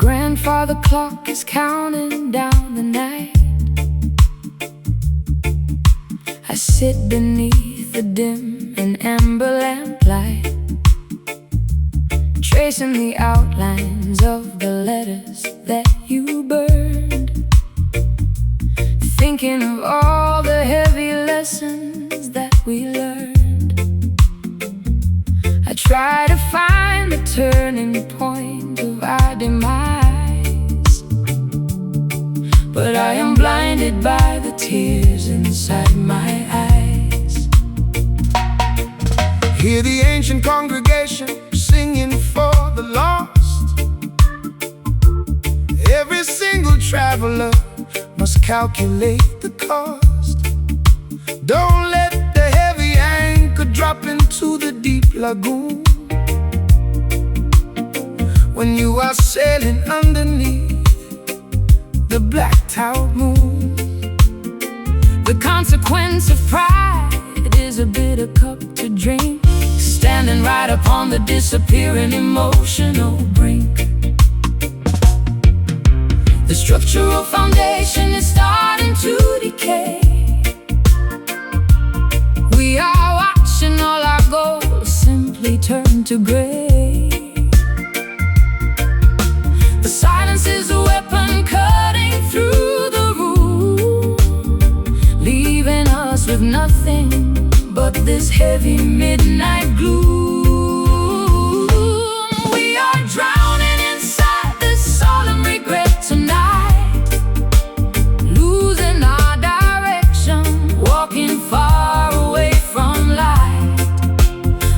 grandfather clock is counting down the night. I sit beneath the dim and amber lamplight, tracing the outlines of the letters that you burned, thinking of all the heavy lessons that we learned. I try to find the turning point of our demise, but I am blinded by the tears inside my eyes. Hear the ancient congregation singing for the lost. Every single traveler must calculate the cost. Don't let the heavy anchor drop into the deep lagoon when you are sailing underneath the blacked-out moon. The consequence of pride is a bitter cup to drink, standing right upon the disappearing emotional brink. The structural foundation is starting to decay. We are watching all our goals simply turn to gray. The silence is a weapon cutting through the room, leaving us with nothing but this heavy midnight gloom. We are drowning inside this solemn regret tonight, losing our direction, walking far away from light.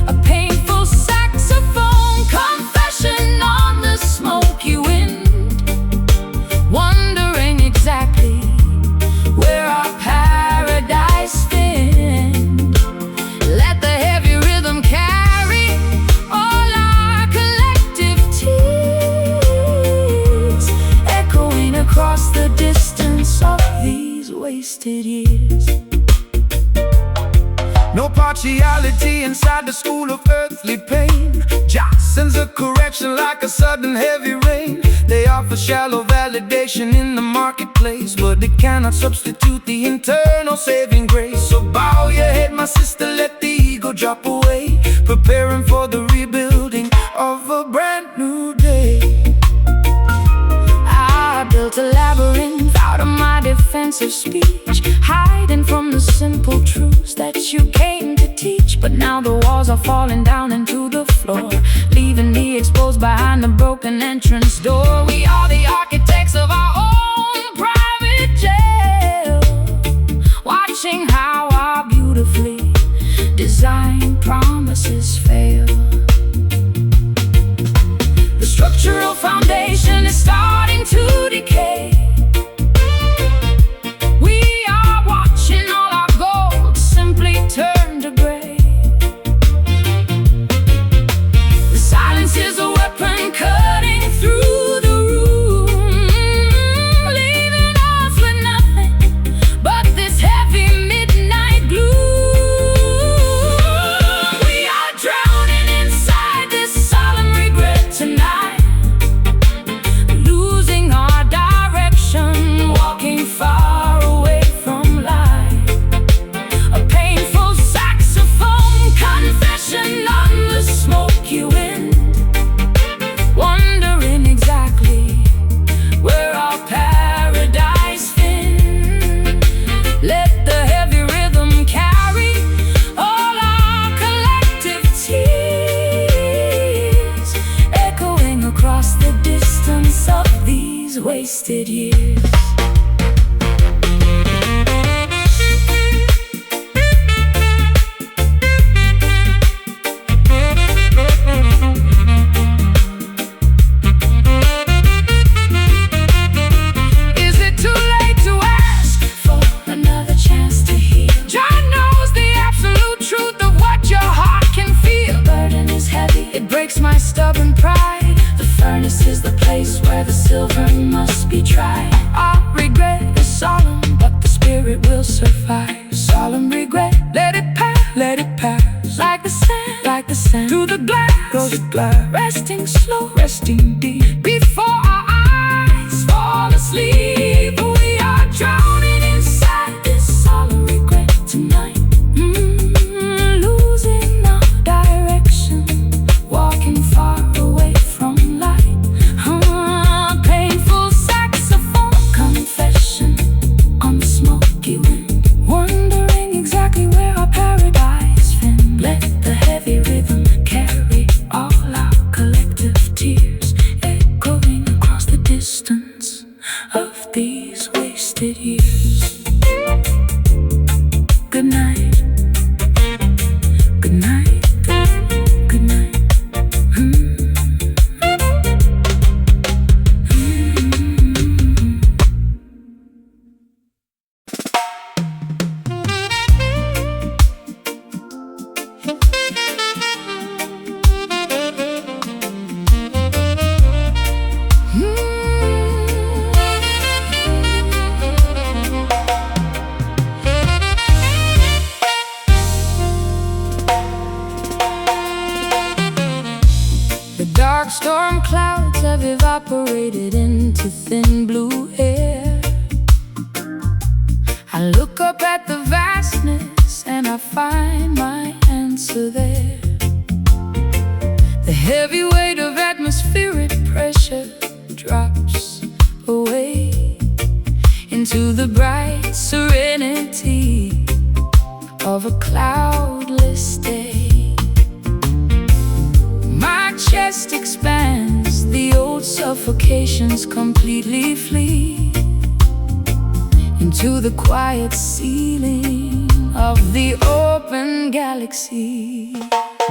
A painful saxophone confession on the smoky wind, wondering exactly where our paradise been. Let the heavy rhythm carry all our collective tears, echoing across the distance of these wasted years. No partiality inside the school of earthly pain. Just sends a correction like a sudden heavy rain. They offer shallow validation in the marketplace, but it cannot substitute the internal saving grace. So bow your head, my sister, let the ego drop away, preparing for the rebuilding of a brand new day. I built a labyrinth out of my defensive speech, hiding from the simple truths that you came to teach. But now the walls are falling down into the floor, leaving me exposed behind the broken entrance door. We are the architects of our own private jail, watching how our beautifully designed promises fail. The structural foundation is starting to decay. We are watching all our gold simply turn to gray. The silence is a weapon cutting through the room, leaving us with nothing but this heavy midnight gloom. We are drowning inside this solemn regret tonight, losing our direction, walking far away from light. A painful saxophone confession on the smoky wind, wondering exactly where our paradise been. Let the heavy rhythm carry all our collective tears, echoing across the distance of these wasted years. Is it too late to ask for another chance to heal? John knows the absolute truth of what your heart can feel. The burden is heavy, it breaks my stubborn pride. The furnace is the place where the silver must be tried. Our regret is solemn, but the spirit will survive. Solemn regret, let it pass, let it pass. Like the sand, through the glass goes the glass. Resting slow, resting deep, before our eyes distance of these wasted years. Good night, good night, good night. The dark storm clouds have evaporated into thin blue air. I look up at the vastness and I find my answer there. The heavy weight of atmospheric pressure drops away into the bright serenity of a cloudless day. My chest expands, the old suffocations completely flee into the quiet ceiling of the open galaxy.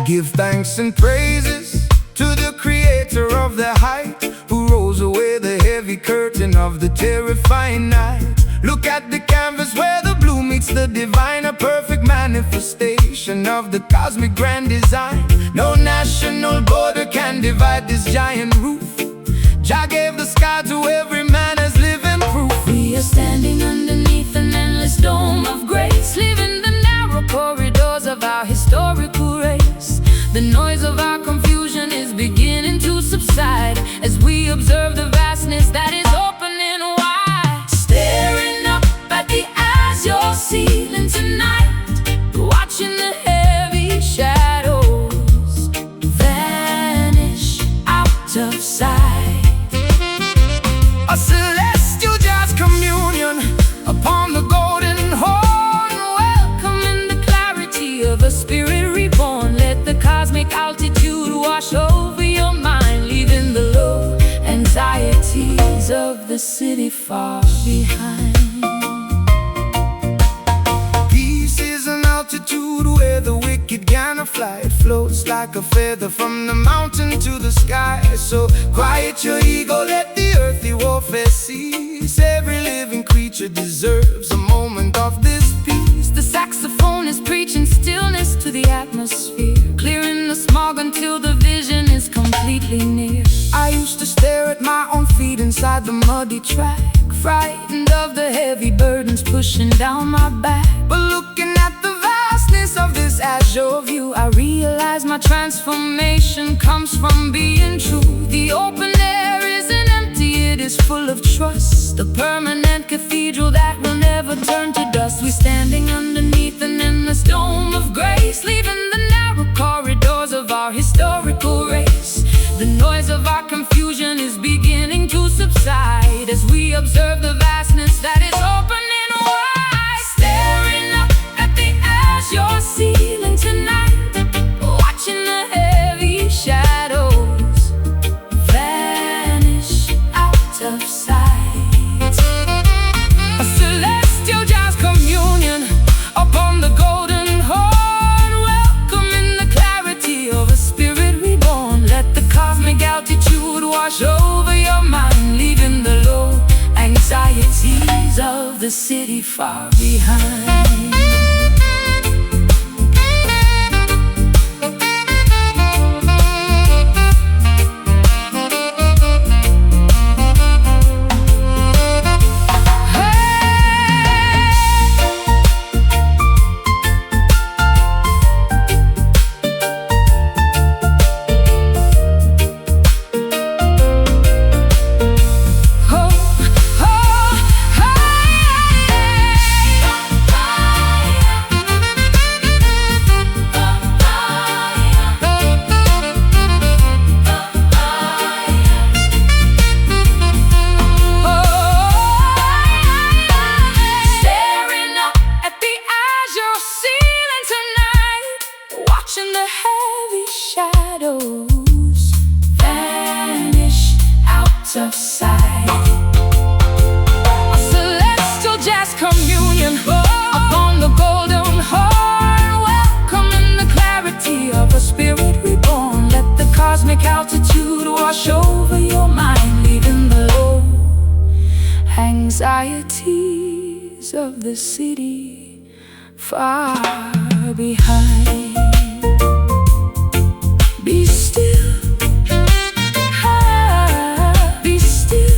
Give thanks and praises to the creator of the height, who rolls away the heavy curtain of the terrifying night. Look at the canvas where the blue meets the divine, a perfect manifestation of the cosmic grand design. No national border can divide this giant roof. Jah gave the sky to every man as living proof. We are standing underneath an endless dome of grace, living the narrow corridors of our historical race. The noise of our confusion is beginning to subside as we observe the vastness that is opening wide. Staring up at the azure ceiling tonight, watching the heavy shadows vanish out of sight. A celestial jazz communion upon the golden horn, Welcoming the clarity of a spirit reborn. Let the cosmic altitude wash over your mind, leaving the low anxieties of the city far behind. peace is an altitude where the wicked cannot fly. It floats like a feather from the mountain to the sky. So quiet your ego, let the earthly warfare cease. Every living creature deserves a moment of this peace. The saxophone is preaching stillness to the atmosphere, clearing the smog until the vision is completely near. I used to stare at my own feet inside the muddy track, Frightened of the heavy burdens pushing down my back. but looking at the vastness of this azure view, I realize my transformation comes from being true. The open air isn't empty, it is full of trust. The permanent cathedral that will never turn to dust. We're standing underneath an endless dome of grace, leaving the narrow corridors of our historical race. The noise of our confusion is beginning to subside as we observe the vastness that is opening wide. Staring up at the azure ceiling tonight, watching the heavy shadows vanish out of sight. a celestial jazz communion upon the golden horn, Welcoming the clarity of a spirit reborn. Let the cosmic altitude wash over your mind, leaving the low anxieties of the city far behind. A celestial jazz communion upon the golden horn, welcoming the clarity of a spirit reborn. Let the cosmic altitude wash over your mind, leaving the low anxieties of the city far behind. Be still, be still.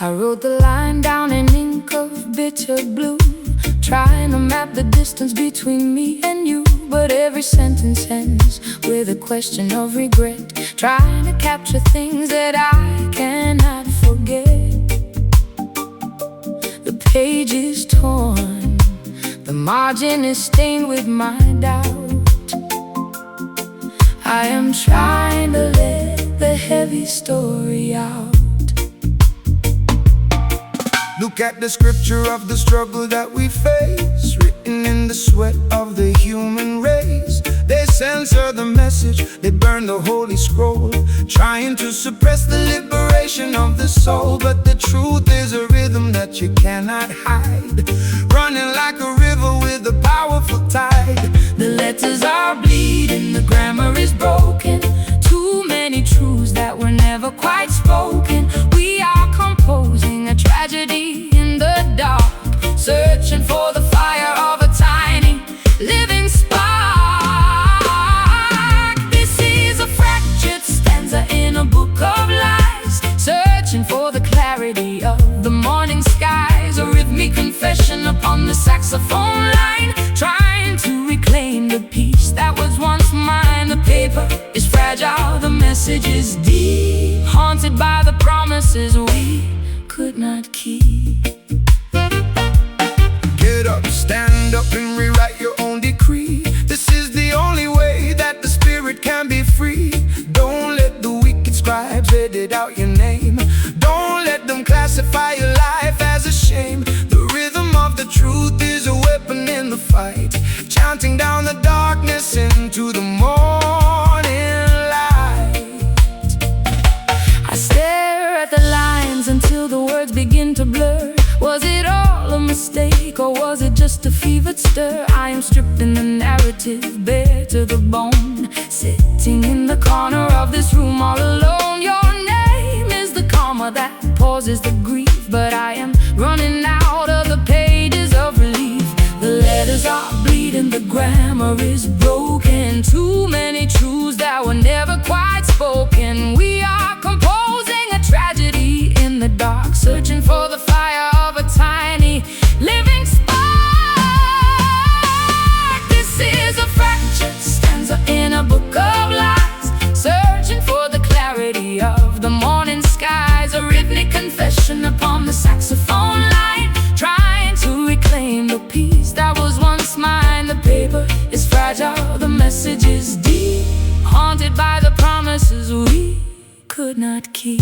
I wrote the line down in ink of bitter blue, trying to map the distance between me and you. But every sentence ends with a question of regret, trying to capture things that I cannot forget. The page is torn, the margin is stained with my doubt. I am trying to let the heavy story out. Look at the scripture of the struggle that we face, written in the sweat of the human race. They censor the message, they burn the holy scroll, trying to suppress the liberation of the soul. But the truth is a rhythm that you cannot hide, running like a river with a powerful tide. The letters are bleeding, the grammar is broken, too many truths that were never quite spoken. We are composing a tragedy in the dark, searching for the fire of a tiny living spark. This is a fractured stanza in a book of lies, searching for the clarity of the morning skies. A rhythmic confession upon the saxophone line, trying to reclaim the peace that was once mine. The paper is fragile, the message is deep, haunted by the promises we could not keep. Get up, stand up and rewrite your own decree. This is the only way that the spirit can be free. Don't let the wicked scribes edit out your name. Don't let them classify your life as a shame. The rhythm of the truth is a weapon in the fight, chanting down the darkness into the morning light. I stare at the lines until the words begin to blur. Was it all a mistake, or was it just a fevered stir? I am stripped in the narrative, bare to the bone, sitting in the corner of this room all alone. Your name is the comma that pauses the grief, but I am running out of the pages of relief. The letters are bleeding, the grammar is broken, too many truths that were never quite spoken. We are composing a tragedy in the dark, searching for the fire of a tiny living spark. This is a fractured stanza in a book of lies, searching for the clarity of the morning skies. A rhythmic confession upon the saxophone line, trying to reclaim the peace that was once mine. The paper is fragile, the message is deep, haunted by the promises we could not keep.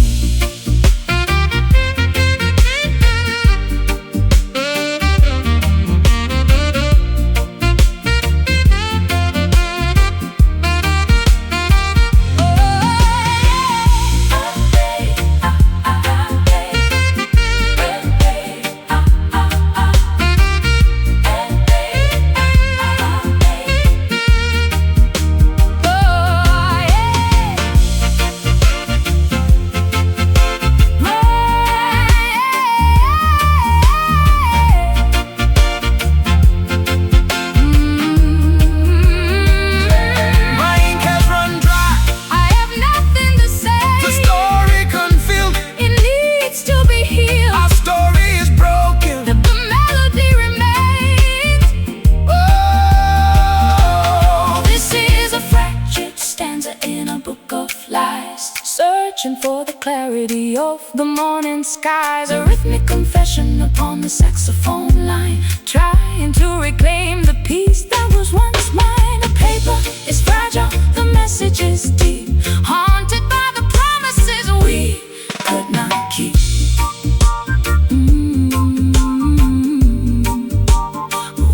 searching for the clarity of the morning skies. A rhythmic confession upon the saxophone line, trying to reclaim the peace that was once mine. The paper is fragile, the message is deep, haunted by the promises we could not keep.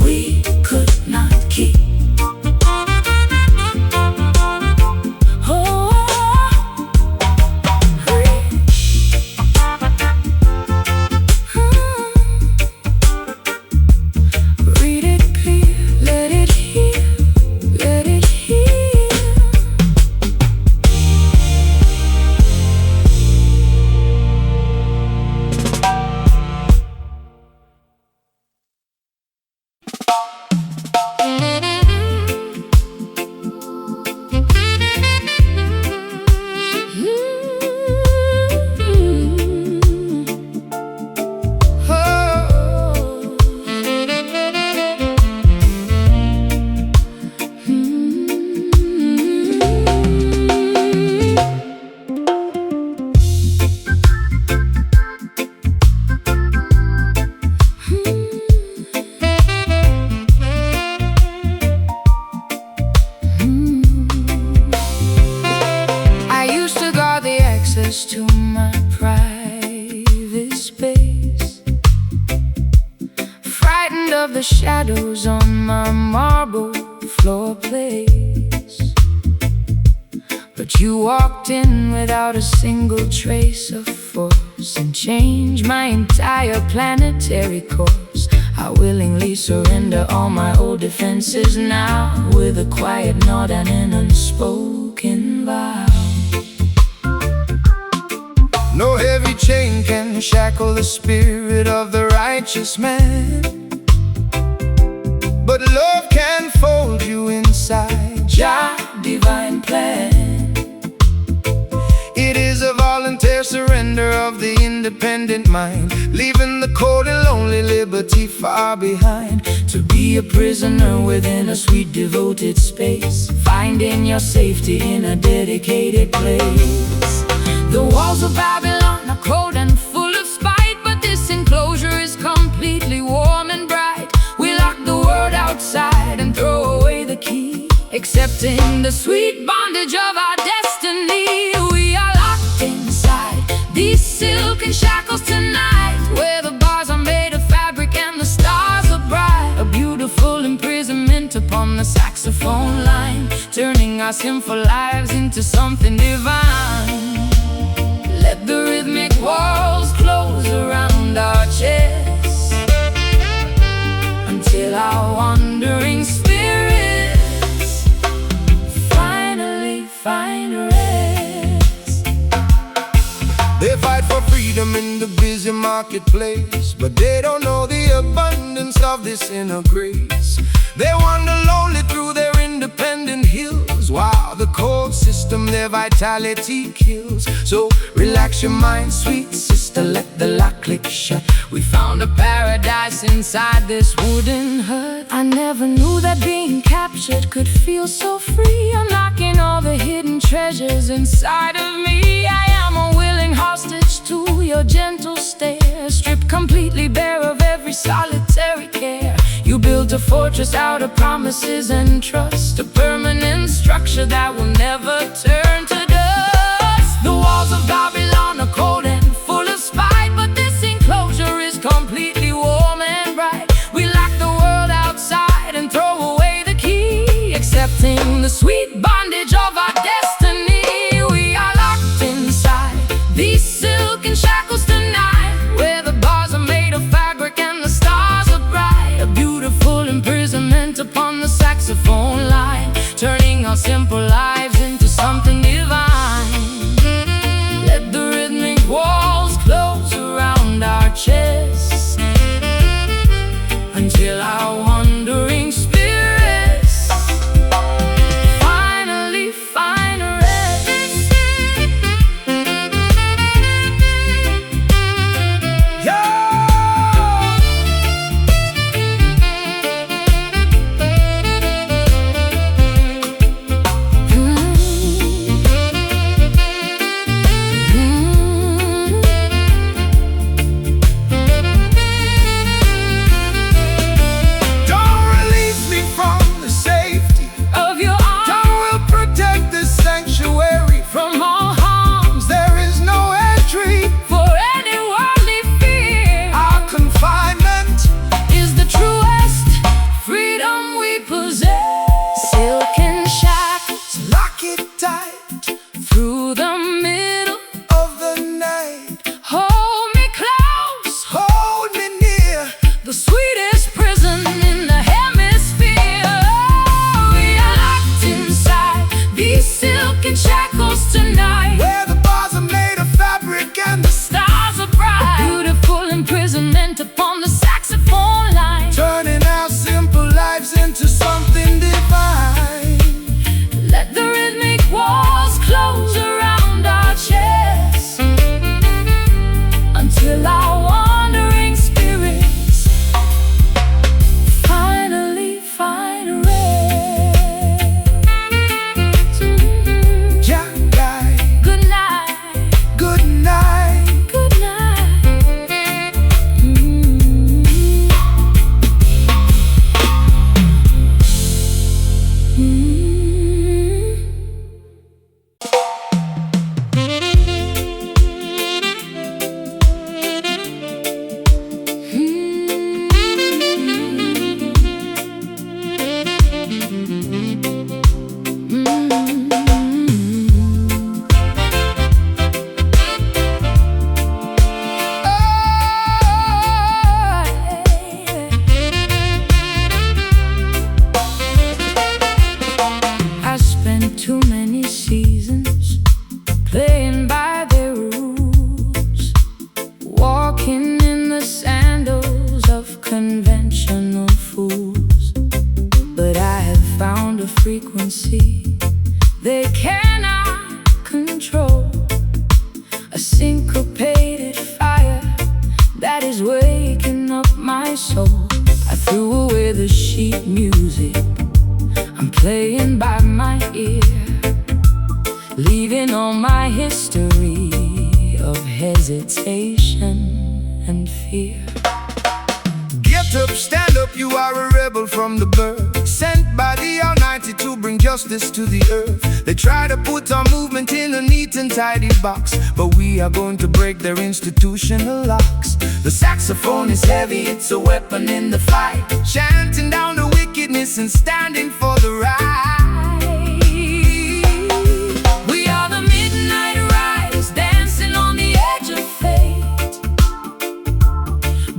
We could not keep. To my private space, frightened of the shadows on my marble floor place. But you walked in without a single trace of force and changed my entire planetary course. I willingly surrender all my old defenses now, with a quiet nod and an unspoken vow. No heavy chain can shackle the spirit of the righteous man, but love can fold you inside Jah divine plan. It is a voluntary surrender of the independent mind, leaving the cold and lonely liberty far behind. To be a prisoner within a sweet devoted space, finding your safety in a dedicated place. The walls of Babylon are cold and full of spite, but this enclosure is completely warm and bright. We lock the world outside and throw away the key, accepting the sweet bondage of our destiny. We are locked inside these silken shackles tonight, where the bars are made of fabric and the stars are bright. A beautiful imprisonment upon the saxophone line, turning our sinful lives into something divine. Let the rhythmic walls close around our chests, until our wandering spirits finally find rest. They fight for freedom in the busy marketplace, but they don't know the abundance of this inner grace. They wander lonely through their independent hills, while the cold system their vitality kills. So relax your mind, sweet sister, let the lock click shut. We found a paradise inside this wooden hut. I never knew that being captured could feel so free, unlocking all the hidden treasures inside of me. I am a willing hostage to your gentle stare, stripped completely bare of every solitary care. You built a fortress out of promises and trust, a permanent structure that will never turn to dust. The walls of Babylon are cold and full of spite, but this enclosure is completely warm and bright. We lock the world outside and throw away the key, accepting the sweet bondage of our destiny. We are locked inside these silken shackles tonight, where the bars are made of fabric and the stars are bright. A beautiful imprisonment upon the saxophone line, turning our simple lives into something divine. Let the rhythmic walls close around our chests, until our wandering spirits finally see. They cannot control a syncopated fire that is waking up my soul. I threw away the sheet music I'm playing by my ear, leaving all my history of hesitation and fear. Get up, stand up, you are a rebel from the birth, sent by the Almighty to bring justice to the earth. They try to put our movement in a neat and tidy box, but we are going to break their institutional locks. The saxophone is heavy, it's a weapon in the fight, chanting down the wickedness and standing for the right. We are the midnight riders, dancing on the edge of fate,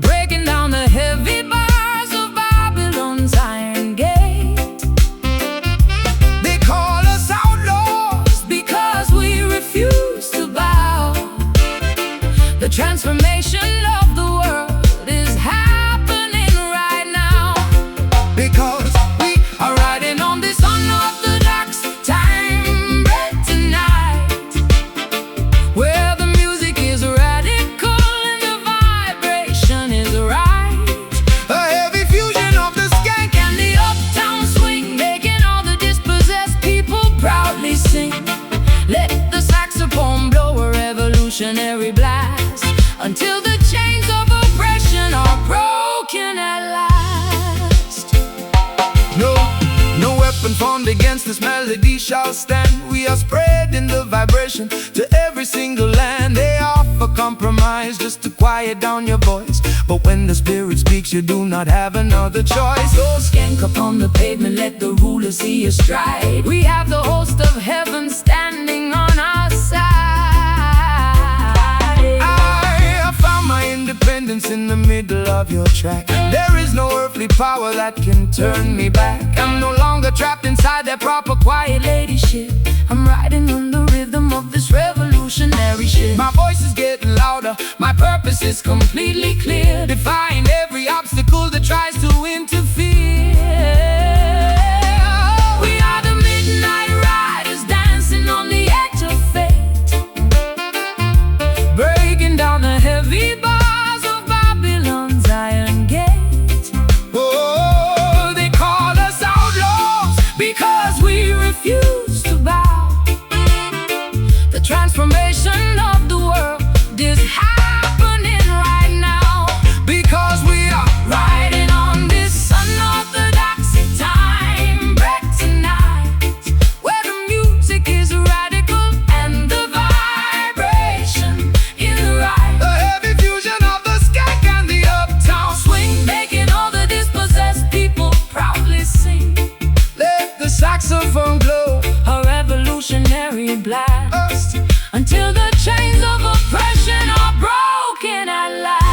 breaking down the heavy bars of Babylon's iron gate. They call us outlaws because we refuse to bow. The transformation of the world is happening right now, because we are riding on this unorthodox time break tonight, where the music is radical and the vibration is right. a heavy fusion of the skank And the uptown swing, making all the dispossessed people proudly sing. Let the saxophone blow a revolutionary blast until the chains of oppression are broken at last. No weapon formed against this melody shall stand. We are spreading the vibration to every single land. They offer compromise just to quiet down your voice, but when the spirit speaks, you do not have another choice. So skank upon the pavement, let the ruler see your stride. We have the host of heaven standing on our side. I found my independence in the middle of your track. There is no earthly power that can turn me back. I'm no longer trapped inside that proper quiet ladyship. I'm riding on the rhythm of this revolutionary shit. My voice is getting louder, My purpose is completely clear, defying every obstacle that tries to interfere. We are the midnight riders, dancing on the edge of fate, breaking down the heavy bars of Babylon's iron gate. Oh, They call us outlaws because we refuse to bow. The transformation of the world is happening right now, because we are riding on this unorthodox time break tonight, where the music is radical and the vibration is right. a heavy fusion of the skank and the uptown swing. Swing, making all the dispossessed people proudly sing. Let the saxophone glow A revolutionary blast until the chains of oppression are broken at last.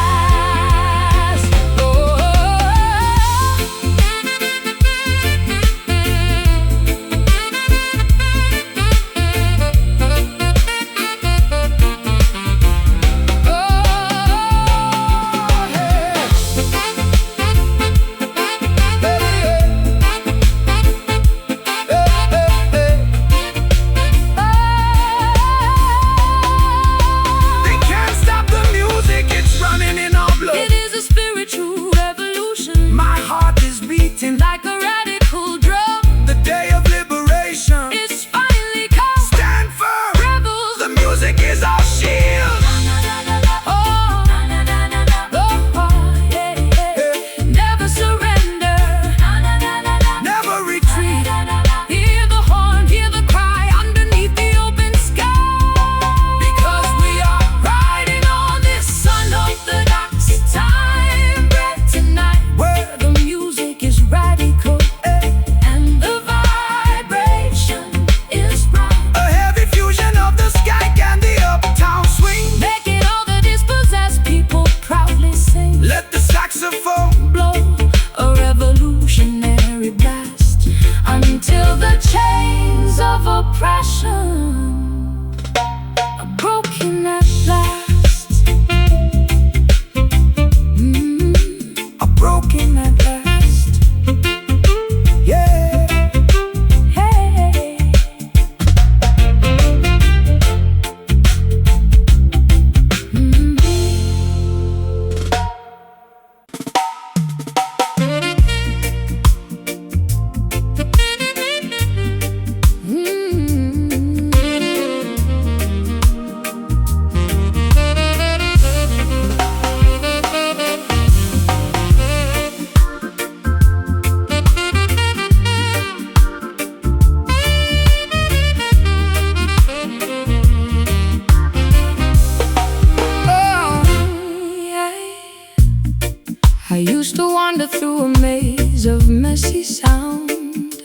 used to wander through a maze of messy sound,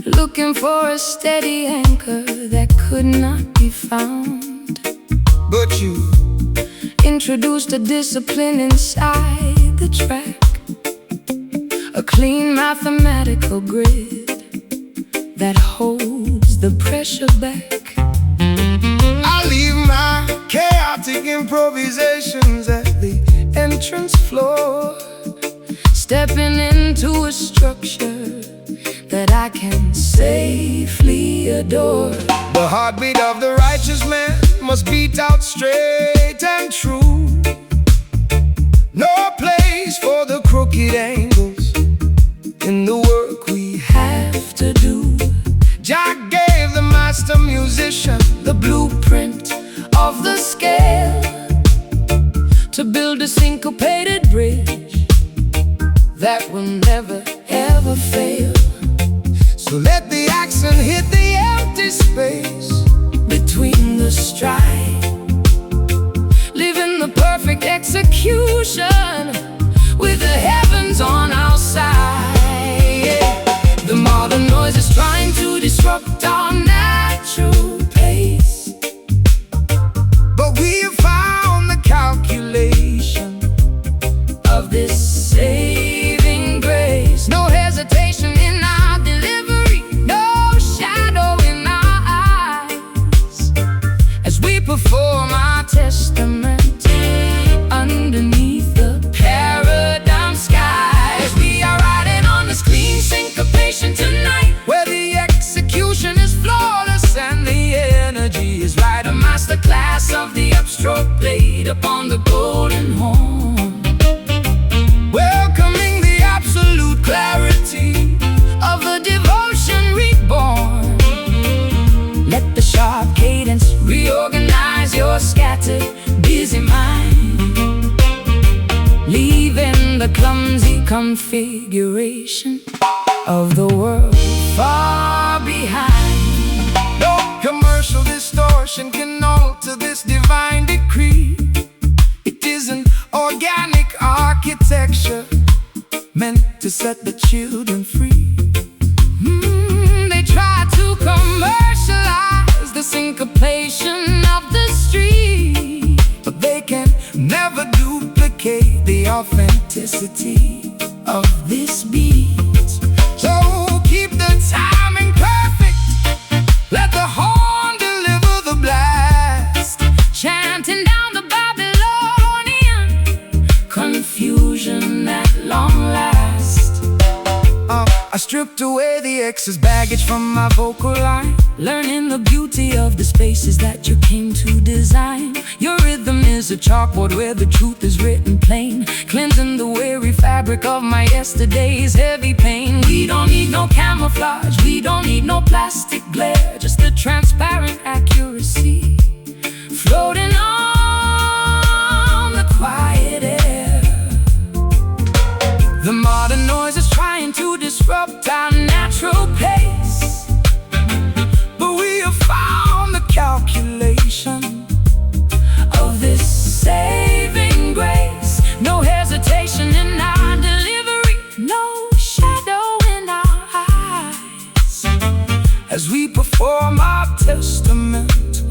looking for a steady anchor that could not be found. But you introduced a discipline inside the track, a clean mathematical grid that holds the pressure back. I leave my chaotic improvisations at the entrance floor, stepping into a structure that I can safely adore. The heartbeat of the righteous man must beat out straight and true. No place for the crooked angles in the work we Have to do. Jah gave the master musician The blueprint of the scale to build a syncopated bridge that will never ever fail. so let the accent hit the empty space Between the stride, living the perfect execution with the heavens on our side. Yeah. The modern noise is trying to disrupt our natural pace, but we have found the calculation of this saving grace. No hesitation in our delivery, no shadow in our eyes, as we perform our testament underneath the paradigm skies. We are riding on this clean syncopation tonight, where the execution is flawless and the energy is right. a masterclass of the upstroke played upon the golden horn, Welcoming the absolute clarity of a devotion reborn. Let the sharp cadence reorganize your scattered, busy mind, leaving the clumsy configuration of the world far behind. No commercial distortion can alter this divine decree. It is an organic architecture meant to set the children free. They try to commercialize the syncopation of the street, But they can never duplicate the authenticity of this beat. So keep the timing perfect, let the horn deliver the blast, Chanting down the Babylonian confusion at long last. I stripped away the excess baggage from my vocal line, Learning the beauty of the spaces that you came to design. Your rhythm is a chalkboard where the truth is written plain, cleansing the weary fabric of my yesterday's heavy pain. We don't need no camouflage, we don't need no plastic glare, just the transparent accuracy floating on the quiet air. The modern noise is trying to disrupt our natural pace, but we have found the calculation Of this saving grace, no hesitation in our delivery, no shadow in our eyes, as we perform our testament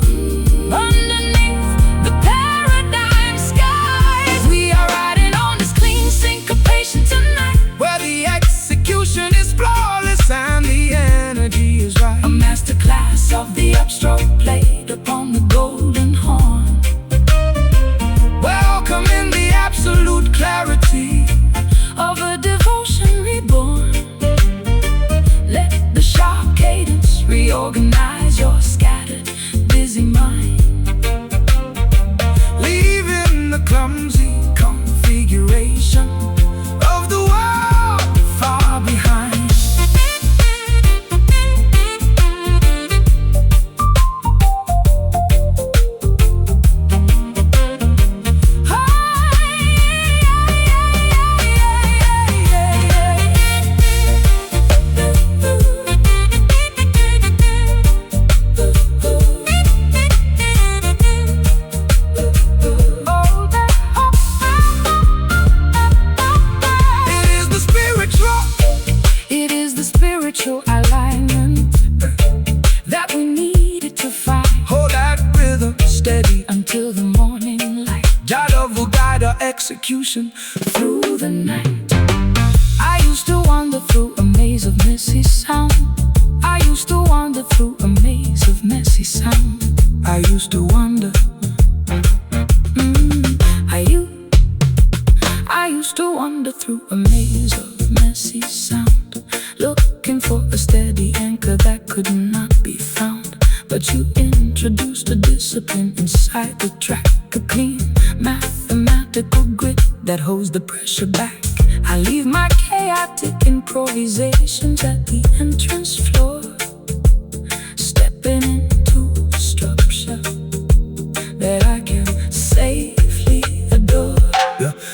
underneath the paradigm skies. We are riding on this clean syncopation tonight, where the execution is flawless and the energy is right. a masterclass of the upstroke played upon the golden horn, Welcoming the absolute clarity of a devotion reborn. Let the sharp cadence reorganize your scattered, busy mind, execution through the night. I used to wander through a maze of messy sound. I used to wander through a maze of messy sound. I used to wander. I used to wander through a maze of messy sound, looking for a steady anchor that could not be found. But you introduced a discipline inside the track, a clean mathematical grit that holds the pressure back. I leave my chaotic improvisations at the entrance floor, stepping into structure that I can safely adore.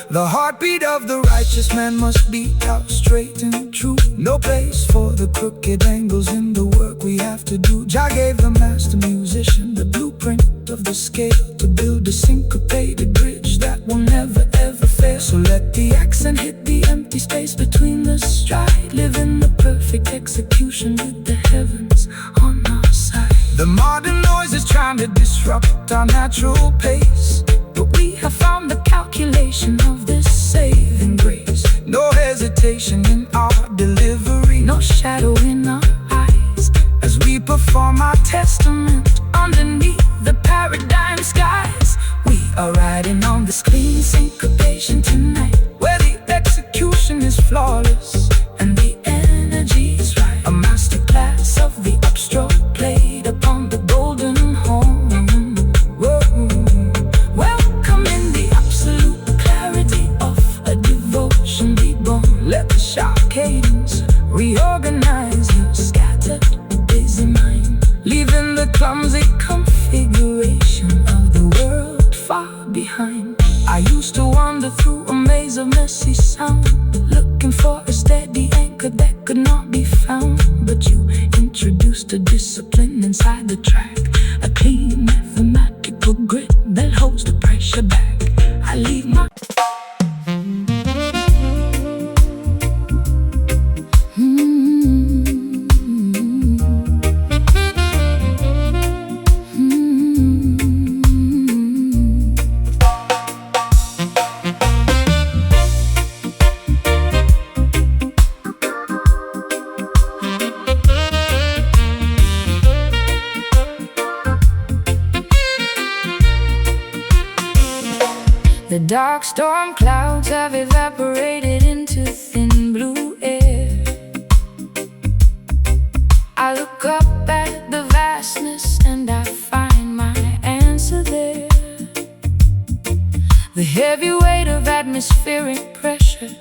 The heartbeat of the righteous man must beat out straight and true. No place for the crooked angles in the work we have to do. Jah gave the master musician the blueprint of the scale to build a syncopated bridge that will never ever fail. So let the accent hit the empty space between the stride, live in the perfect execution with the heavens on our side. The modern noise is trying to disrupt our natural pace, but we have found the calculation of this saving grace. No hesitation in our delivery, no shadow in our eyes, as we perform our testament underneath the paradigm skies. We are riding on this clean syncopation tonight, where the execution is flawless and the energy is right. A masterclass of the upstroke played upon the golden horn. Let the sharp cadence reorganize your scattered, busy mind, leaving the clumsy configuration of the world far behind. I used to wander through a maze of messy sound, looking for a steady anchor that could not be found. But you introduced a discipline inside the track, a clean mathematical grit that holds the pressure back. I leave my The dark storm clouds have evaporated into thin blue air. I look up at the vastness and I find my answer there. The heavy weight of atmospheric pressure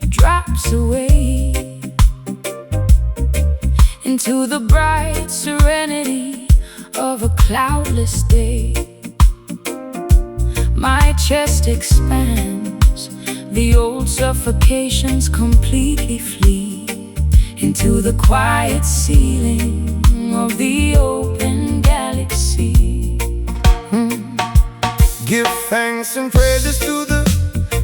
drops away into the bright serenity of a cloudless day. My chest expands, the old suffocations completely flee into the quiet ceiling of the open galaxy. Give thanks and praises to the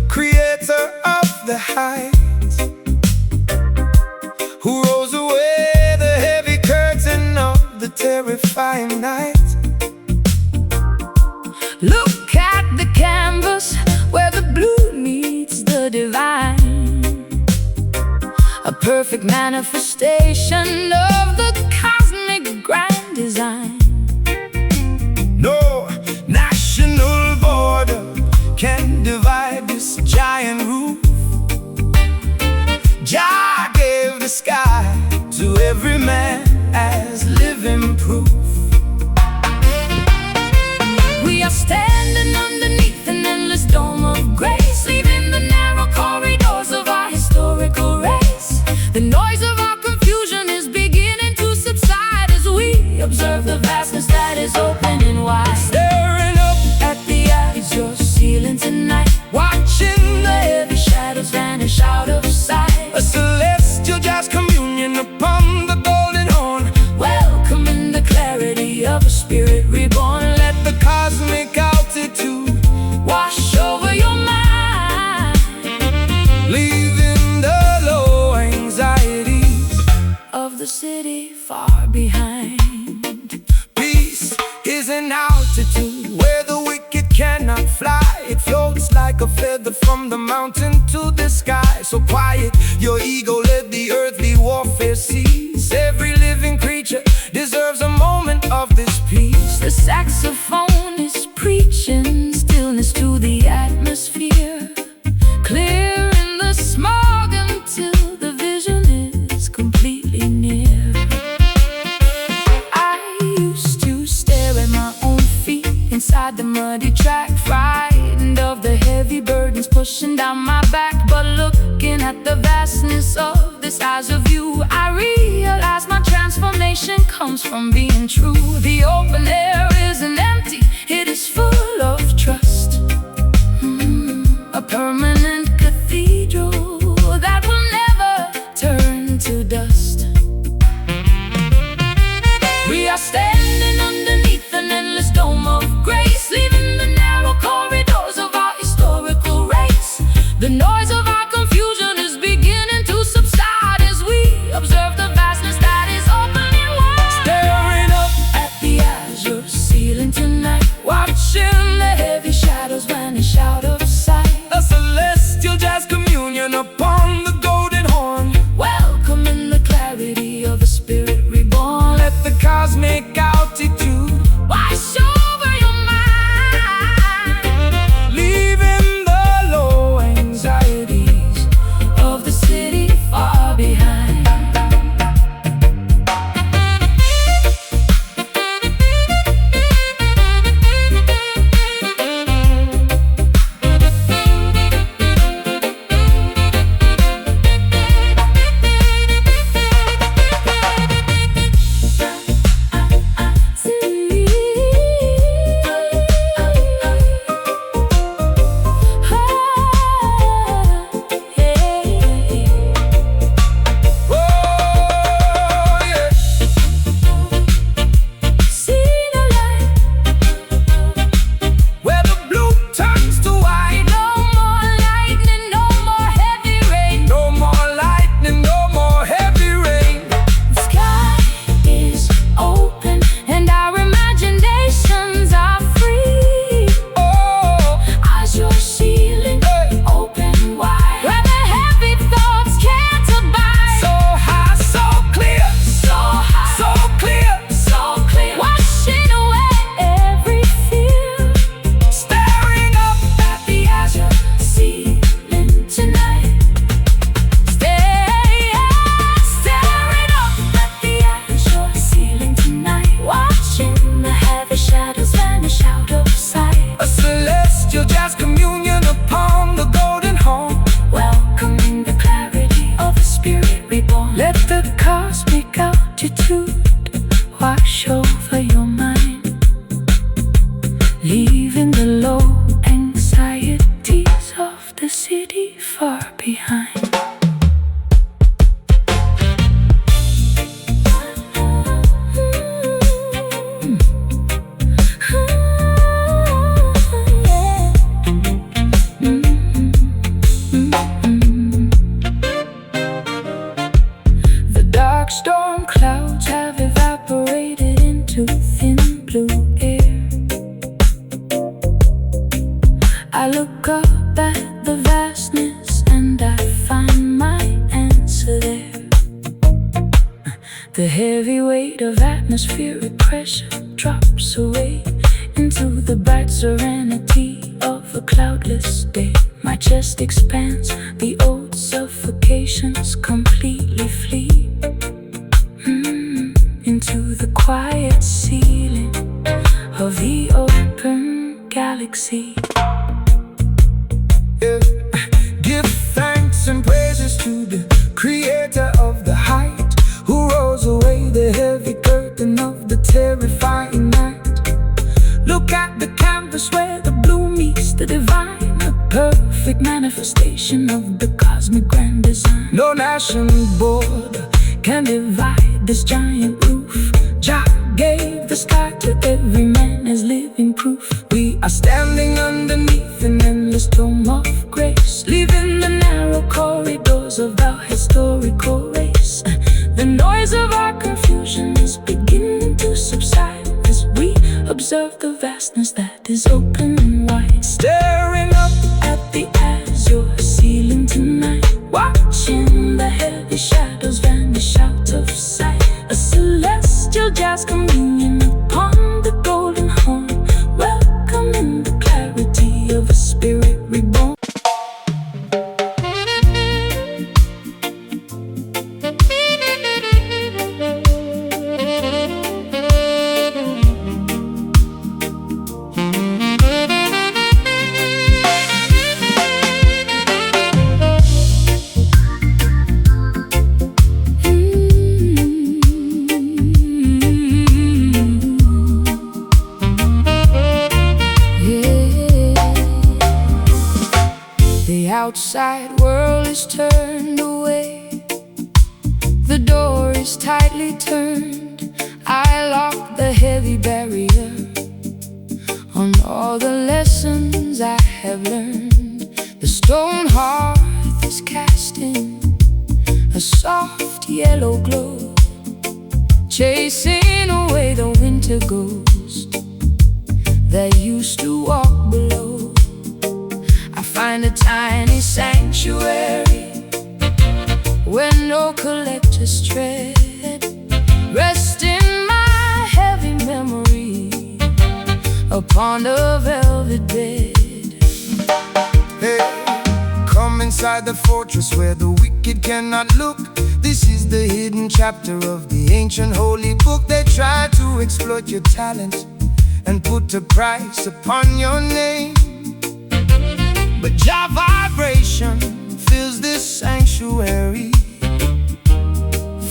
creator of the heights, who rolls away the heavy curtain of the terrifying night. Look at the canvas where the blue meets the divine, a perfect manifestation of the cosmic grand design. No national border can divide this giant roof. Jah gave the sky to every man as living proof. We are standing underneath an endless dome of grace, leaving the narrow corridors of our historical race. The noise of our confusion is beginning to subside as we observe the vastness that is opening wide. Staring up At the eyes you're sealing tonight, watching the heavy shadows vanish out of sight. a celestial jazz communion upon the golden horn. Welcome in the clarity of a spirit reborn. Let the cosmic altitude Wash over your mind, leaving the low anxieties. of the city far behind. Peace is an altitude where the wicked cannot fly. It floats like a feather from the mountain to the sky. So quiet, your ego let the earthly warfare cease. Every living creature deserves a moment of this peace. The saxophone is preaching stillness to the atmosphere, clearing the smog until the vision is completely near. I used to stare at my own feet inside the muddy track, frightened of the heavy burdens pushing down my back. But looking at the vastness of this eyes of view, I realize my transformation comes from being true. The open air isn't empty, it is full of trust. A permanent cathedral that will never turn to dust. We are standing underneath an endless dome of grace, leaving the narrow corridors of our historical race. The noise of our confusion is beginning to subside as we observe the vastness that is opening wide. Staring up At the azure ceiling tonight, watching the heavy shadows vanish out of sight. a celestial jazz communion upon the golden horn. Welcoming the clarity of a spirit reborn. Let the cosmic altitude Wash over your mind, leaving the low anxieties of the city far behind. Oh yeah. See the light, Where the blue turns to white. no more lightning, no more heavy rain. No more lightning, no more heavy rain. The sky is open and our imaginations are free. Oh, As your ceiling hey. open wide, where the heavy thoughts can't abide. So high, so clear, So high, so clear. so clear, washing away every fear. Staring up At the azure ceiling tonight, staring up at the azure ceiling tonight, watching the heavy shadows vanish out of sight. a celestial jazz communion upon the golden horn. Welcoming the clarity of a spirit reborn. Let the cosmic altitude wash over your mind, leaving the low anxieties of the city far behind. The dark storm clouds have evaporated into thin blue air. I look up at the vastness and I find my answer there. The heavy weight of atmospheric pressure drops away into the bright serenity of a cloudless day. My chest expands, the old suffocations completely flee into the quiet ceiling of the open galaxy. Yeah. Give thanks and praises to the creator of the height, who rolls away the heavy curtain of the terrifying night. Look at the canvas where the blue meets the divine, a perfect manifestation of the cosmic grand design. No national border can divide this giant roof. Jah gave the sky to every man as living proof. We are standing underneath an endless dome of grace, leaving the narrow corridors of our historical race. The noise of our confusion is beginning to subside as we observe the vastness that is open and wide. Staring watching the heavy shadows vanish out of sight. A celestial jazz communion upon the golden horn, welcoming the clarity of a spirit reborn. The outside world is turned away, the door is tightly turned. I lock the heavy barrier on all the lessons I have learned. The stone hearth is casting a soft yellow glow, chasing away the winter ghost that used to walk below. I find a tiny sanctuary where no collectors tread, resting my heavy memory upon a velvet bed. Hey, come inside the fortress where the wicked cannot look. This is the hidden chapter of the ancient holy book. They try to exploit your talent and put a price upon your name, but Jah vibration fills this sanctuary,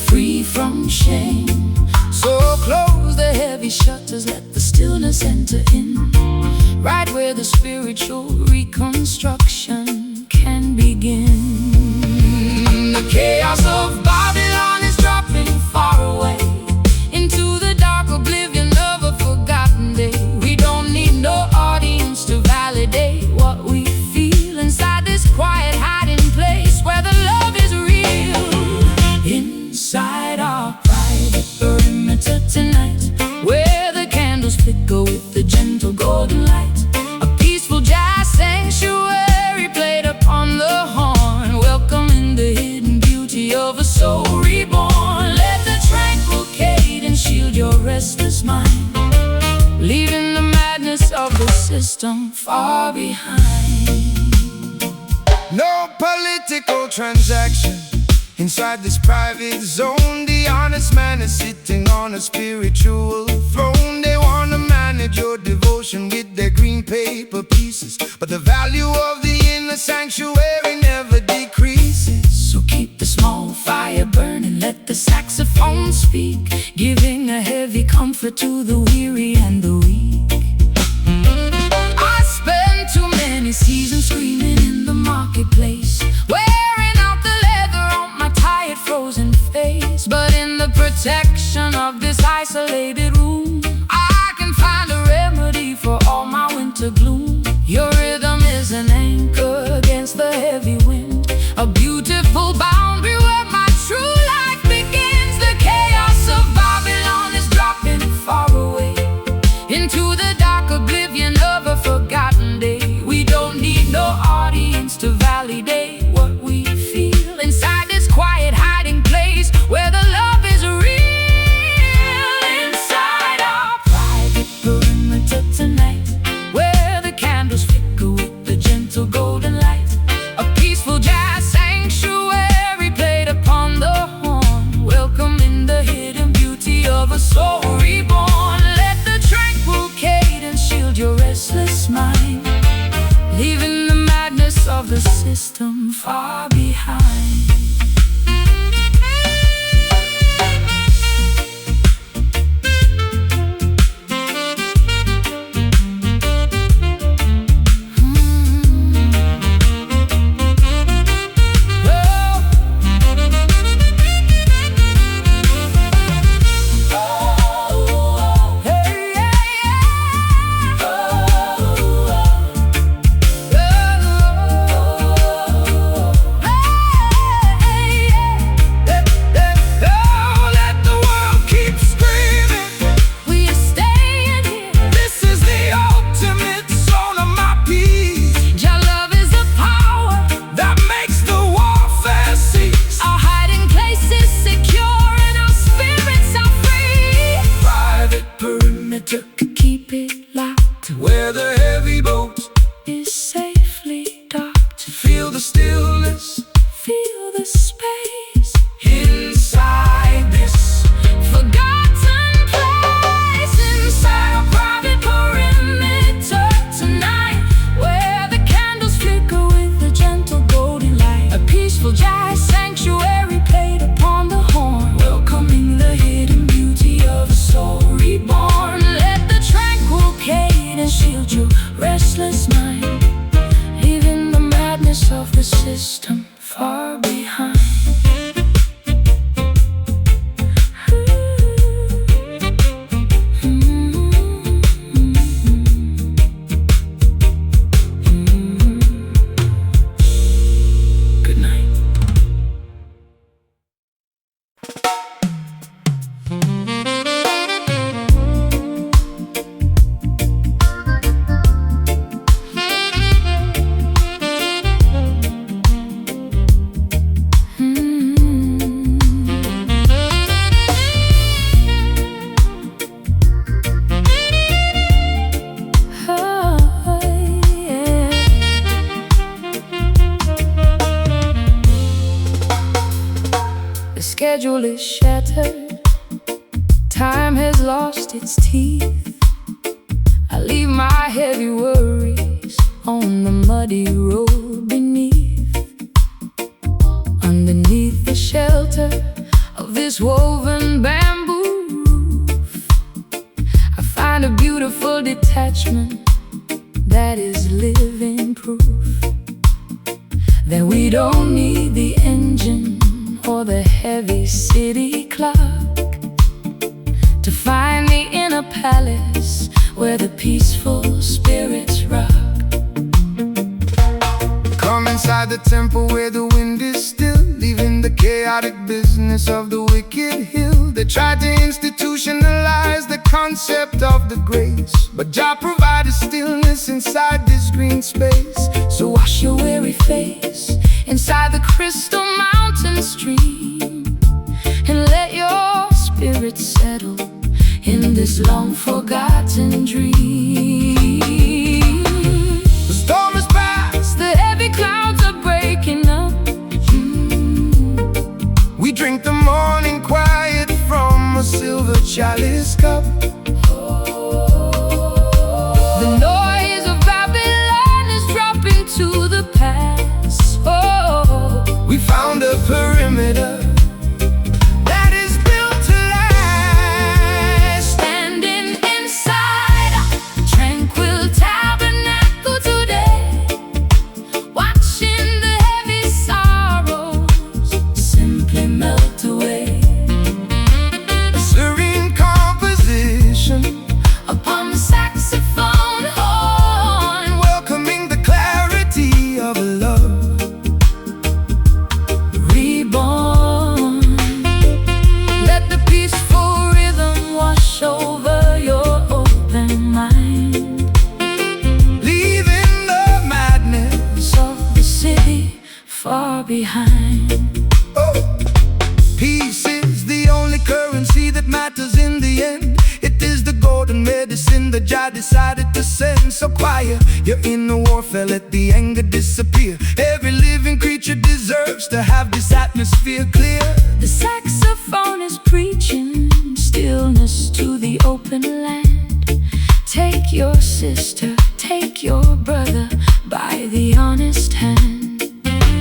Free from shame, so close the heavy shutters, let the stillness enter in, right where the spiritual reconstruction can begin. The chaos of Babylon is dropping far away into the dark oblivion of a forgotten day. We don't need no audience to validate what we feel inside this quiet hiding place where the love is real. Inside our private perimeter tonight, Where the candles flicker with the gentle golden light, a peaceful jazz sanctuary played upon the horn, welcoming the hidden beauty of a soul reborn. Let the tranquil cadence shield your restless mind, leaving the madness of the system far behind. no political transaction inside this private zone. The honest man is sitting on a spiritual throne. They wanna manage your devotion with their green paper pieces, but the value of the inner sanctuary never decreases. So keep the small fire burning, let the saxophone speak, giving a heavy comfort to the weary and the weak. I spent too many seasons screaming in the marketplace, wearing out the leather on my tired frozen face. But in the protection of this isolated room, I can find a remedy for all my winter gloom. Your rhythm is an anchor against the heavy wind, a beautiful boundary where my true life begins. The chaos of Babylon is dropping far away into the dark oblivion of a forgotten day. We don't need no audience to validate what we feel inside this quiet hiding place where the love is real. Inside our private perimeter tonight, Where the candles flicker with the gentle golden light, a peaceful jazz sanctuary played upon the horn, welcoming the hidden beauty of a soul reborn. Let the tranquil cadence shield your restless mind, leaving the madness of the system far behind. to keep it locked where the heavy boat is safely docked. feel the stillness Feel the space inside this forgotten place, inside a private perimeter tonight, where the candles flicker with a gentle golden light. A peaceful jazz sanctuary played upon the horn, welcoming the hidden beauty of a soul reborn. Let the tranquil cadence shield your restless mind, leaving the madness of the system far behind. Good night. The schedule is shattered, time has lost its teeth. I leave my heavy worries on the muddy road beneath. Underneath the shelter of this woven bamboo roof, I find a beautiful detachment that is living proof that we don't need the engine or the heavy city clock to find the inner palace where the peaceful spirits rock. Come inside the temple where the wind is still, leaving the chaotic business of the wicked hill. They tried to institutionalize the concept of the grace, but Jah provided stillness inside this green space. So wash your weary face inside the crystal mountain stream, and let your spirit settle in this long forgotten dream. The storm is past, The heavy clouds are breaking up. we drink the morning quiet from a silver chalice cup. The noise of Babylon is dropping to the past. Oh, We found a perimeter that is built to last. standing inside a tranquil tabernacle today, watching the heavy sorrows simply melt away A serene composition upon the saxophone horn, welcoming the clarity of a love reborn. Let the peaceful rhythm wash over your open mind, leaving the madness. of the city far behind. Oh, peace is the only currency that matters in the end. It is the golden medicine that Jah decided to send. So quiet your inner warfare, let the anger disappear. Every living creature deserves to have this atmosphere clear. The saxophone is preaching stillness to the open land. Take your sister, take your brother by the honest hand.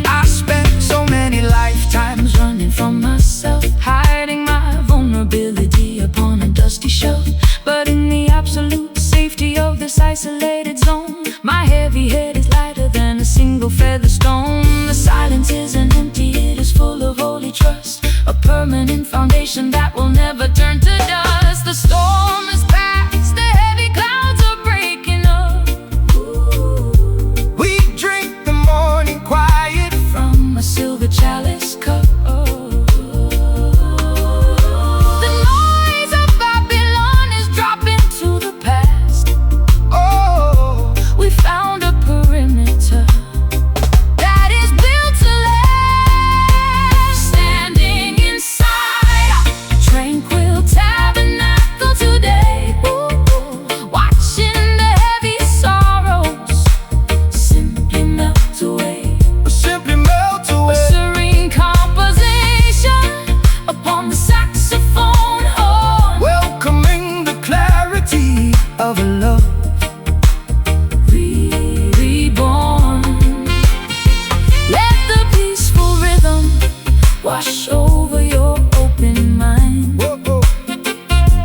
I spent so many lifetimes Running from myself, hiding my vulnerability upon a dusty shelf. But in the absolute safety of this isolated zone, my heavy head is lighter than a single feather stone. The silence isn't empty, it is full of holy trust, a permanent foundation that will never turn to dust. The storm is past, the heavy clouds are breaking up. we drink the morning of a love reborn. Let the peaceful rhythm wash over your open mind,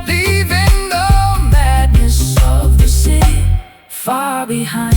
Leaving the madness of the city far behind.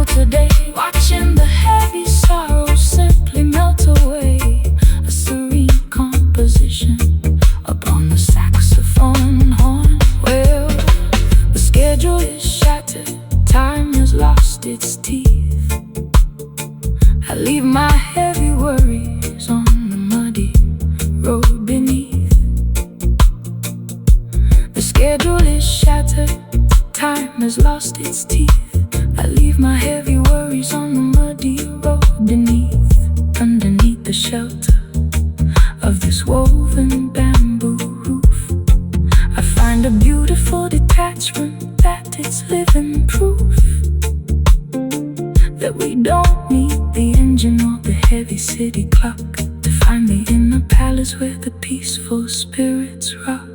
Today, watching the heavy sorrow simply melt away. A serene composition upon the saxophone horn. Well, the schedule is shattered, time has lost its teeth. I leave my heavy worries on the muddy road beneath. The schedule is shattered, time has lost its teeth. I leave my heavy worries on the muddy road underneath the shelter of this woven bamboo roof. I find a beautiful detachment that it's living proof that we don't need the engine or the heavy city clock to find the inner palace where the peaceful spirits rock.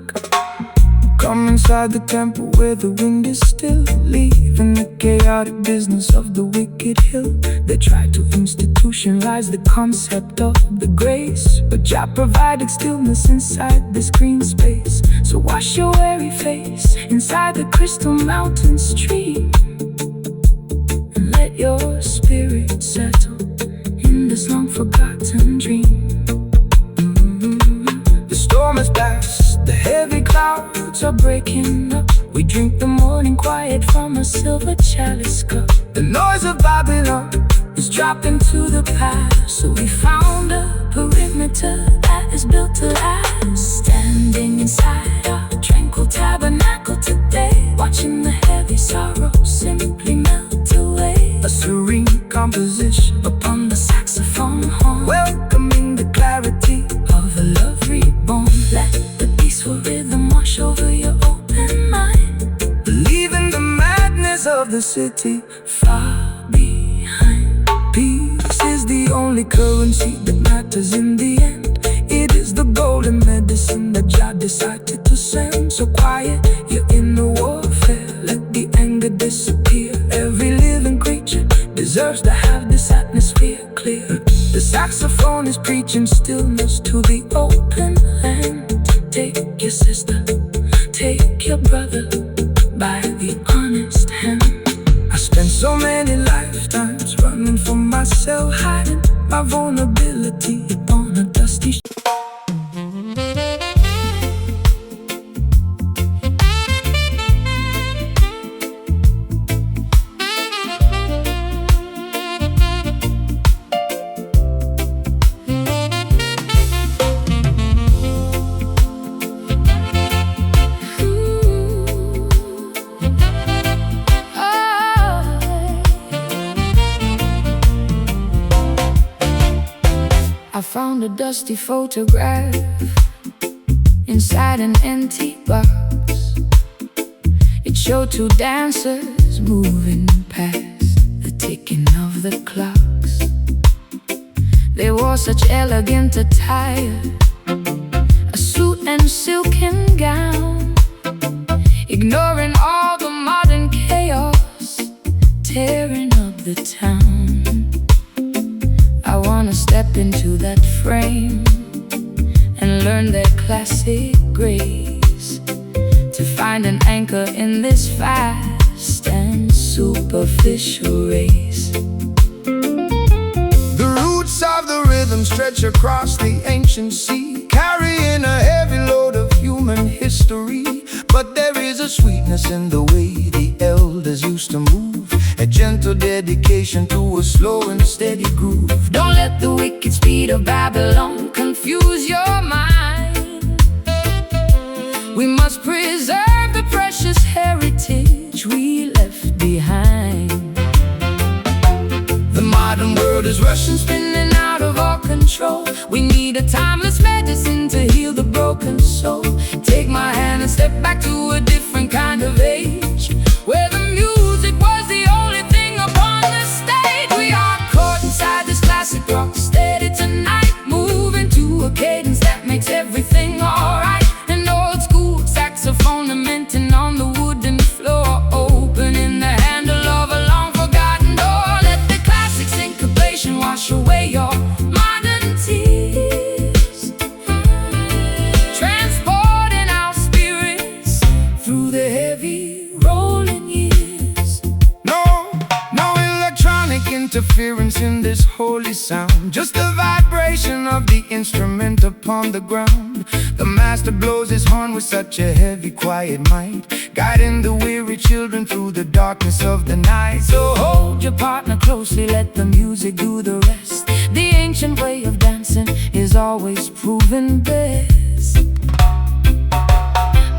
Come inside the temple where the wind is still, leaving the chaotic business of the wicked hill. They tried to institutionalize the concept of the grace, but Jah provided stillness inside this green space. So wash your weary face inside the crystal mountain stream, and let your spirit settle in this long forgotten dream. The storm has passed, the heavy clouds are breaking up. We drink the morning quiet from a silver chalice cup. The noise of Babylon is dropped into the past, so we found a perimeter that is built to last. Standing inside our tranquil tabernacle today, watching the heavy sorrow simply melt away. A serene composition Upon the saxophone horn, welcoming the clarity of a love reborn. Let the peaceful rhythm wash over your open mind, leaving the madness of the city far behind. Peace is the only currency that matters in the end. It is the golden medicine that Jah decided to send. So quiet your inner warfare, let the anger disappear. Every living creature deserves to have this atmosphere clear. The saxophone is preaching stillness to the open land. Take your sister, take your brother by the honest hand. I spent so many lifetimes running from myself, hiding my vulnerability on a dusty I found a dusty photograph inside an empty box. It showed two dancers moving past the ticking of the clocks. They wore such elegant attire, a suit and silken gown, ignoring all the modern chaos, tearing up the town. I wanna step into that frame and learn their classic grace, to find an anchor in this fast and superficial race. The roots of the rhythm stretch across the ancient sea, carrying a heavy load of human history. But there is a sweetness in the way the elders used to move, a gentle dedication to a slow and steady groove. Don't let the wicked speed of Babylon confuse your mind. We must preserve the precious heritage we left behind. The modern world is rushing, Spinning out of our control. We need a timeless medicine to heal the broken soul. Take my hand and step back to a different kind of age, where the music was the only thing upon the stage. We are caught inside this classic rock steady tonight, moving to a cadence that makes everything alright. An old school saxophone lamenting on the wooden floor, opening the handle of a long forgotten door. Let the classic syncopation wash away your modern tears, transporting our spirits through the heavy rolling years. no electronic interference in this holy sound, just the vibration of the instrument upon the ground. The master blows his horn with such a heavy, quiet might, guiding the weary children through the darkness of the night. So hold your partner closely, let the music do the rest. The ancient way of dancing is always proven best.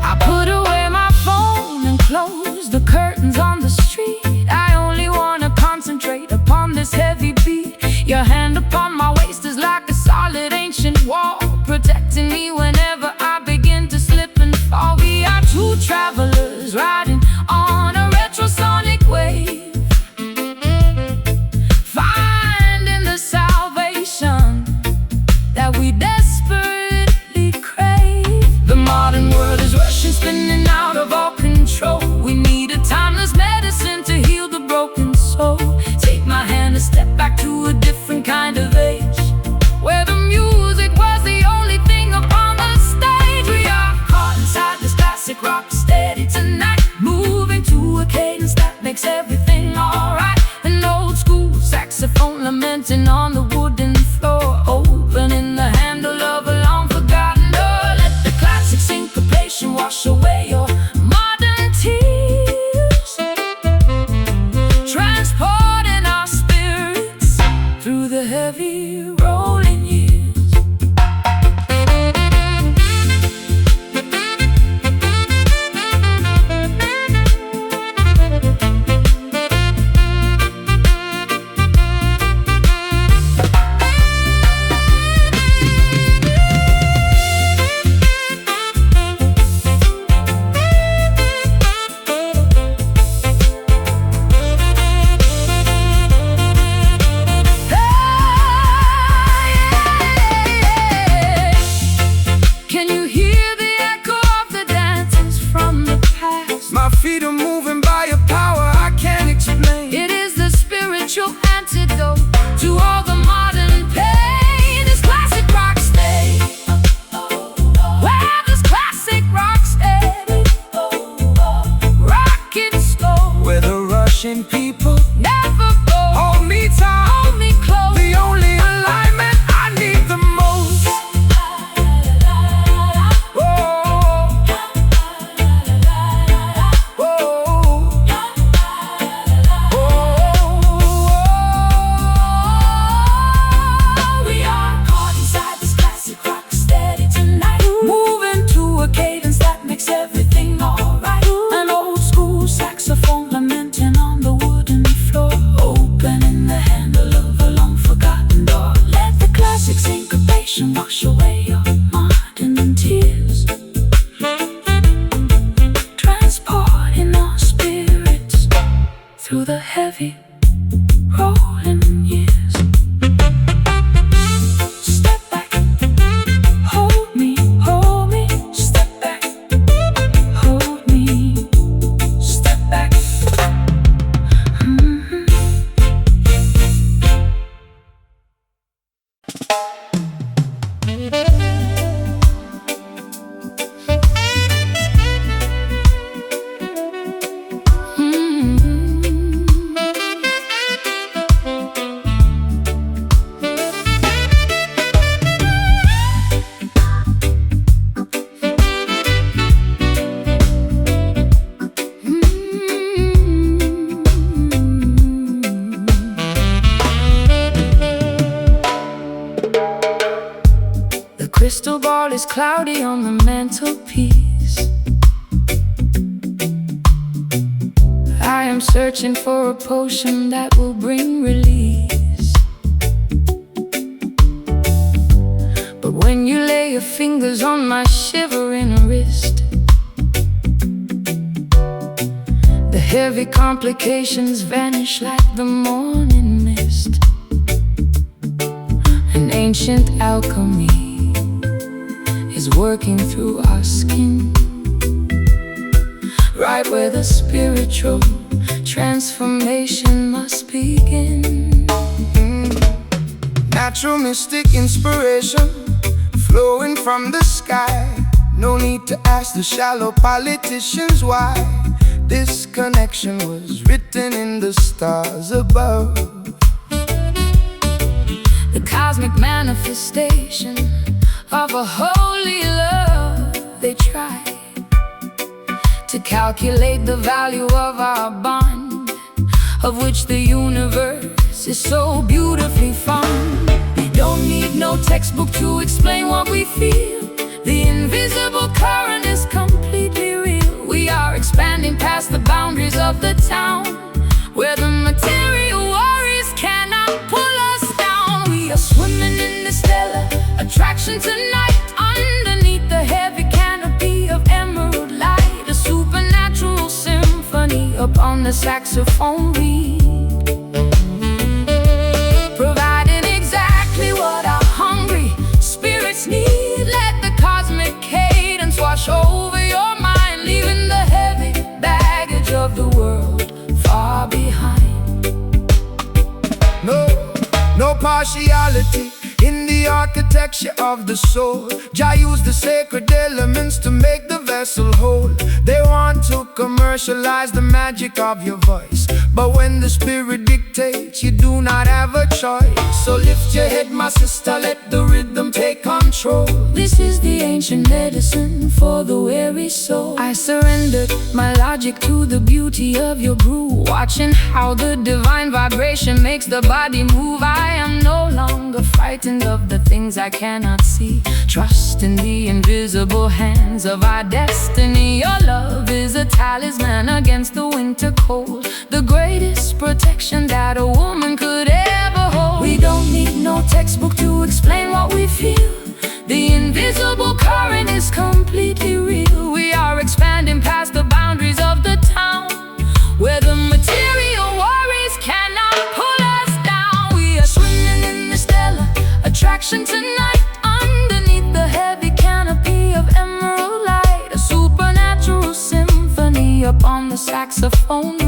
I put away my phone and close the curtains on the street. I only wanna concentrate upon this heavy beat. Your hand upon my waist is like a solid ancient wall, protecting me whenever I begin to slip and fall. We are two travelers riding on a retrosonic wave, finding the salvation that we desperately crave. The modern world is rushing, Spinning out of our control. We need a timeless medicine to heal the broken soul. Take my hand and step back to a different kind of age, where the music was the only thing upon the stage. We are caught inside this classic rock steady tonight, moving to a cadence that makes everything alright. An old school saxophone lamenting on the wooden floor, opening the handle of a long forgotten door. Let the classic syncopation wash away your modern tears, transporting our spirits through the heavy rolling years. Can you hear the echo of the dances from the past? my feet are moving by a power I can't explain. It is the spiritual antidote to all the modern pain. This classic rock stay, where this classic rock stay, rock it slow, Where the Russian people never go. hold me tight, Hold me close. the only alignment I need the most. We are caught inside this classic rock steady tonight, moving to a cadence that makes everything alright. An old school saxophone lamenting on the wooden floor, opening the handle of a long forgotten door. Let the classic syncopation wash away your modern tears, transporting our spirits through the heavy rolling years. Step back, hold me, step back, hold me, step back. cloudy on the mantelpiece. I am searching for a potion that will bring release. But when you lay your fingers on my shivering wrist, the heavy complications vanish like the morning mist. An ancient alchemy is working through our skin, right where the spiritual transformation must begin. Natural mystic inspiration flowing from the sky. No need to ask the shallow politicians why. This connection was written in the stars above. The cosmic manifestation of a holy love. They try to calculate the value of our bond, of which the universe is so beautifully fond. We don't need no textbook to explain what we feel. The invisible current is completely real. We are expanding past the boundaries of the town, where the material worries cannot pull us down. We are swimming in the stellar attraction tonight, underneath the heavy canopy of emerald light. A supernatural symphony upon the saxophone reed, providing exactly what our hungry spirits need. Let the cosmic cadence wash over your mind, leaving the heavy baggage of the world far behind. No partiality in the architecture of the soul. Jah used the sacred elements to make the vessel whole. They want to commercialize the magic of your voice, but when the spirit dictates, you do not have a choice. So lift your head, my sister, let the rhythm take control. This is the ancient medicine for the weary soul. I surrendered my logic to the beauty of your brew, watching how the divine vibration makes the body move. I am no longer frightened of the things I cannot see. Trust in the invisible hands of our destiny. Your love is a talisman against the winter cold, the greatest protection that a woman could ever hold. We don't need no textbook to explain what we feel. The invisible current is completely real. We are expanding past the boundaries of the town, where the material worries cannot pull us down. We are swimming in the stellar attraction tonight, underneath the heavy canopy of emerald light. A supernatural symphony upon the saxophone.